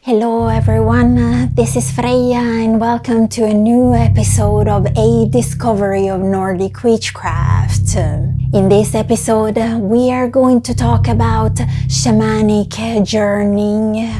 Hello everyone, this is Freyia and welcome to a new episode of A Discovery of Nordic Witchcraft. In this episode, we are going to talk about Shamanic Journey.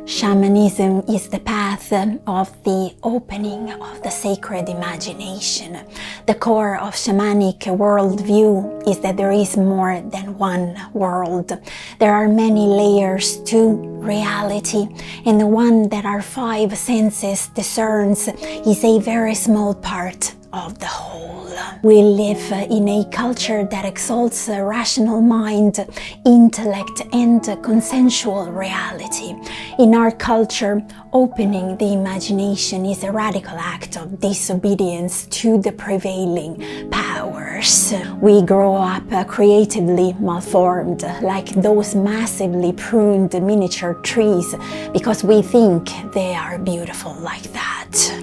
Shamanism is the path of the opening of the sacred imagination. The core of shamanic worldview is that there is more than one world. There are many layers to reality, and the one that our five senses discerns is a very small part of the whole. We live in a culture that exalts a rational mind, intellect, and consensual reality. In our culture, opening the imagination is a radical act of disobedience to the prevailing powers. We grow up creatively malformed, like those massively pruned miniature trees, because we think they are beautiful like that.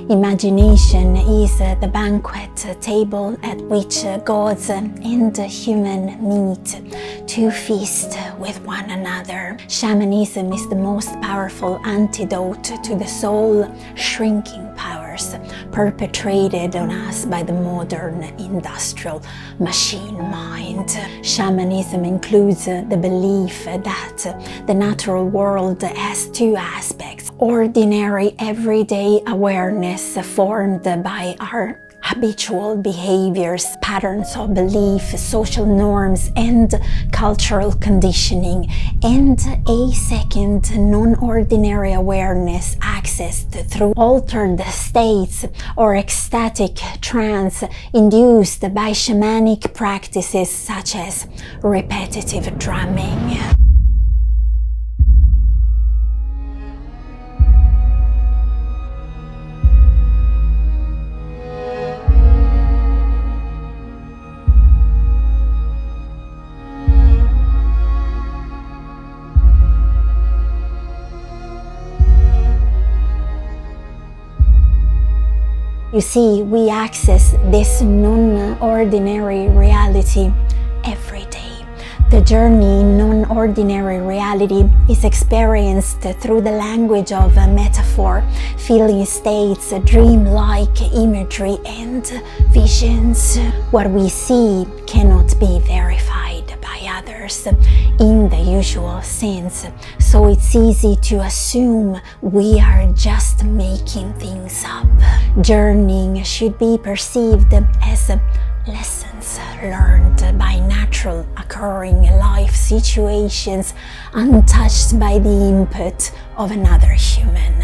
Imagination is the banquet table at which gods and human meet to feast with one another. Shamanism is the most powerful antidote to the soul shrinking powers perpetrated on us by the modern industrial machine mind. Shamanism includes the belief that the natural world has two aspects: ordinary everyday awareness formed by our habitual behaviors, patterns of belief, social norms, and cultural conditioning, and a second non-ordinary awareness accessed through altered states or ecstatic trance induced by shamanic practices such as repetitive drumming. You see, we access this non-ordinary reality every day. The journey in non-ordinary reality is experienced through the language of metaphor, feeling states, dream-like imagery, and visions. What we see cannot be verified by others in the usual sense, so it's easy to assume we are just making things up. Journeying should be perceived as lessons learned by natural occurring life situations, untouched by the input of another human.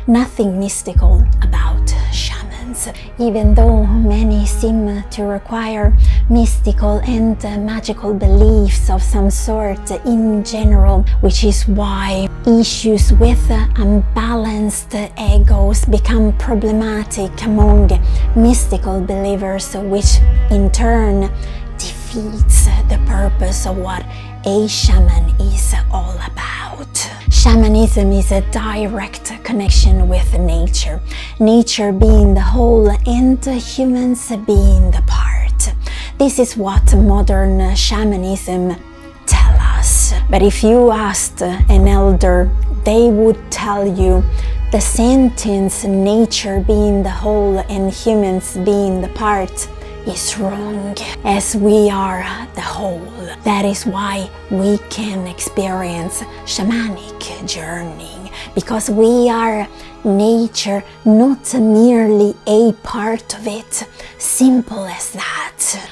Nothing mystical about shamans, even though many seem to require mystical and magical beliefs of some sort in general, which is why issues with unbalanced egos become problematic among mystical believers, which in turn defeats the purpose of what a shaman is all about. Shamanism is a direct connection with nature, nature being the whole and humans being the part. This is what modern shamanism tells us. But if you asked an elder, they would tell you the sentence nature being the whole and humans being the part is wrong, as we are the whole. That is why we can experience shamanic journeying, because we are nature, not merely a part of it. Simple as that.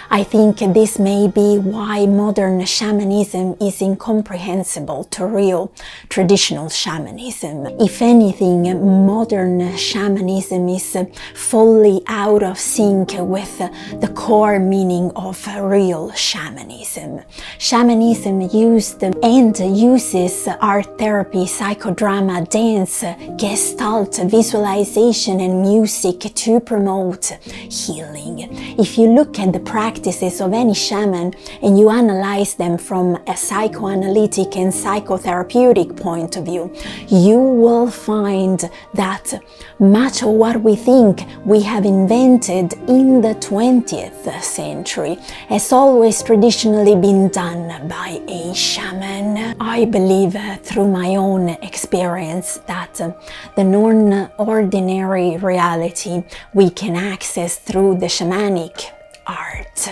I think this may be why modern shamanism is incomprehensible to real traditional shamanism. If anything, modern shamanism is fully out of sync with the core meaning of real shamanism. Shamanism used and uses art therapy, psychodrama, dance, gestalt, visualization and music to promote healing. If you look at the practices of any shaman and you analyze them from a psychoanalytic and psychotherapeutic point of view, you will find that much of what we think we have invented in the 20th century has always traditionally been done by a shaman. I believe through my own experience that the non-ordinary reality we can access through the shamanic art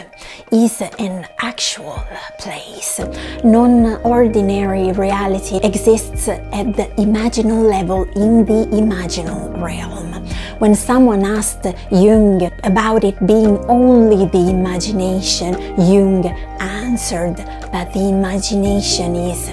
is an actual place. Non-ordinary reality exists at the imaginal level in the imaginal realm. When someone asked Jung about it being only the imagination, Jung answered that the imagination is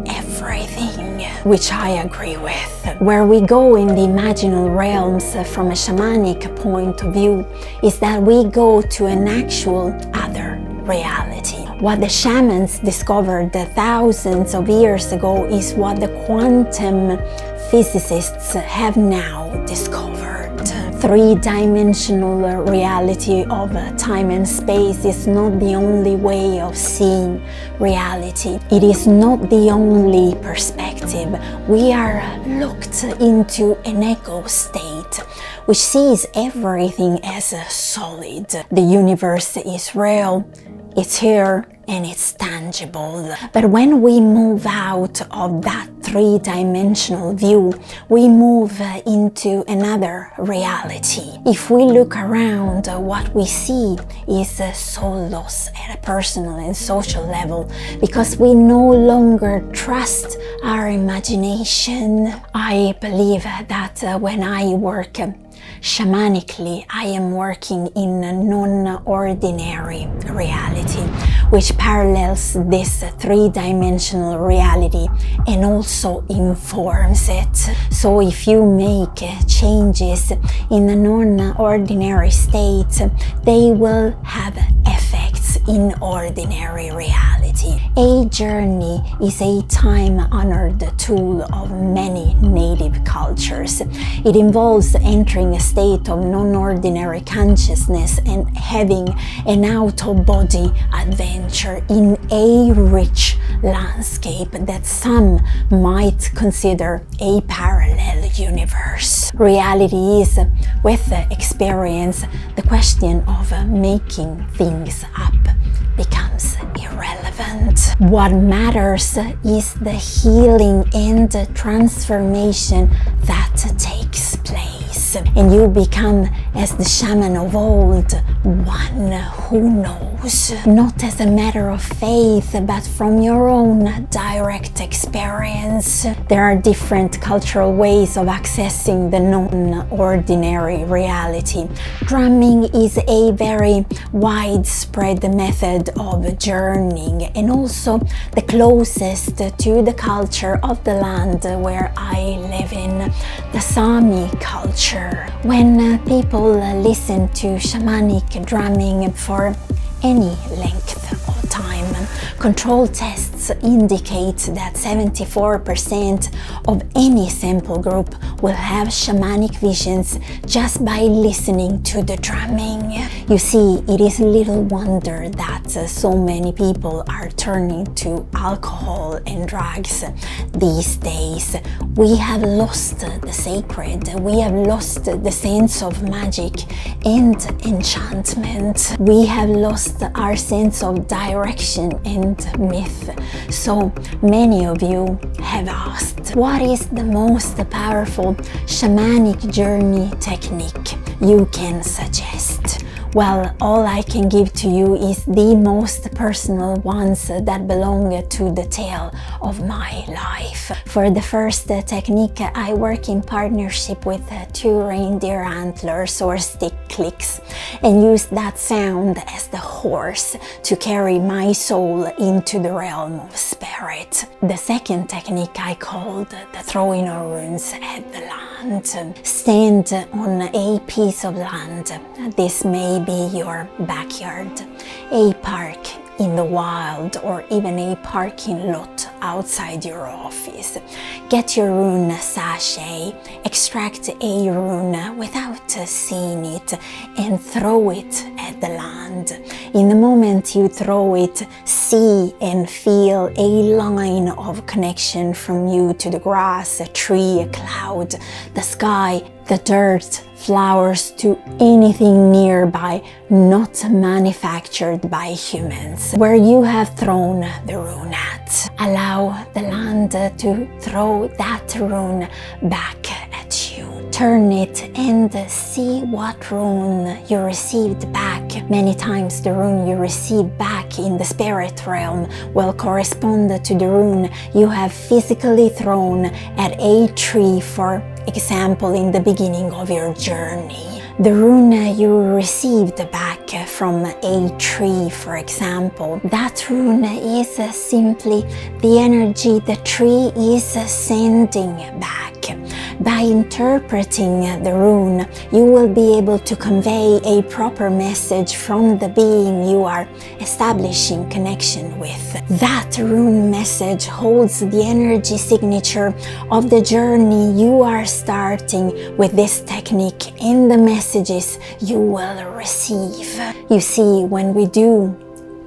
everything, which I agree with. Where we go in the imaginal realms from a shamanic point of view is that we go to an actual other reality. What the shamans discovered thousands of years ago is what the quantum physicists have now discovered. Three-dimensional reality of time and space is not the only way of seeing reality. It is not the only perspective. We are looked into an ego state, which sees everything as a solid. The universe is real, it's here, and it's tangible. But when we move out of that three-dimensional view, we move into another reality. If we look around, what we see is so lost at a personal and social level because we no longer trust our imagination. I believe that when I work shamanically, I am working in a non-ordinary reality, which parallels this three-dimensional reality and also informs it. So if you make changes in the non-ordinary state, they will have effects in ordinary reality. A journey is a time-honored tool of many native cultures. It involves entering a state of non-ordinary consciousness and having an out-of-body adventure in a rich landscape that some might consider a parallel universe. Reality is, with experience, the question of making things up becomes irrelevant. What matters is the healing and the transformation that takes place. And you become, as the shaman of old, one who knows. Not as a matter of faith, but from your own direct experience. There are different cultural ways of accessing the non-ordinary reality. Drumming is a very widespread method of journeying and also the closest to the culture of the land where I live in, the Sápmi culture. When people listen to shamanic drumming for any length of time, control tests indicate that 74% of any sample group will have shamanic visions just by listening to the drumming. You see, it is little wonder that so many people are turning to alcohol and drugs these days. We have lost the sacred, we have lost the sense of magic and enchantment. We have lost our sense of direction and myth. So many of you have asked, what is the most powerful shamanic journey technique you can suggest? Well, all I can give to you is the most personal ones that belong to the tale of my life. For the first technique, I work in partnership with 2 reindeer antlers or stick clicks and use that sound as the horse to carry my soul into the realm of spirit. The second technique I called the throwing of runes at the land. Stand on a piece of land. This may be your backyard, a park in the wild, or even a parking lot outside your office. Get your rune sachet, extract a rune without seeing it, and throw it at the land. In the moment you throw it, see and feel a line of connection from you to the grass, a tree, a cloud, the sky, the dirt, flowers, to anything nearby not manufactured by humans. Where you have thrown the rune at, allow the land to throw that rune back at you. Turn it and see what rune you received back. Many times the rune you receive back in the spirit realm will correspond to the rune you have physically thrown at a tree, for example, in the beginning of your journey. The rune you received back from a tree, for example, that rune is simply the energy the tree is sending back. By interpreting the rune, you will be able to convey a proper message from the being you are establishing connection with. That rune message holds the energy signature of the journey you are starting with this technique and the messages you will receive. You see, when we do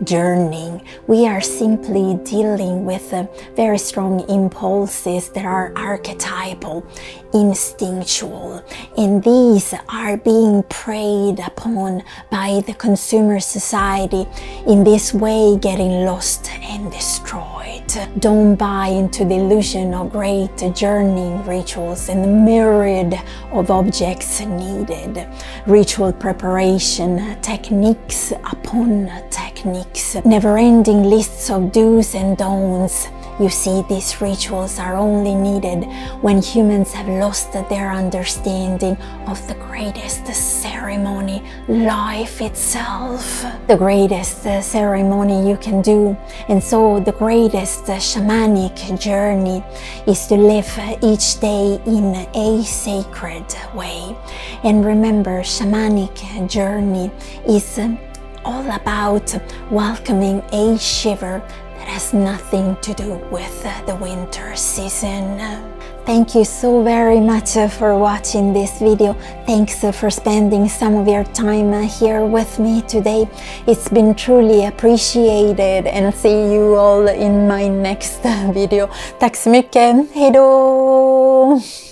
journeying, we are simply dealing with very strong impulses that are archetypal, instinctual, and these are being preyed upon by the consumer society, in this way getting lost and destroyed. Don't buy into the illusion of great journeying rituals and the myriad of objects needed. Ritual preparation, techniques upon techniques, never-ending lists of do's and don'ts. You see, these rituals are only needed when humans have lost their understanding of the greatest ceremony, life itself. The greatest ceremony you can do, and so the greatest shamanic journey, is to live each day in a sacred way. And remember, shamanic journey is all about welcoming a shiver that has nothing to do with the winter season. Thank you so very much for watching this video. Thanks for spending some of your time here with me today. It's been truly appreciated, and see you all in my next video. Tack så mycket. Hej då!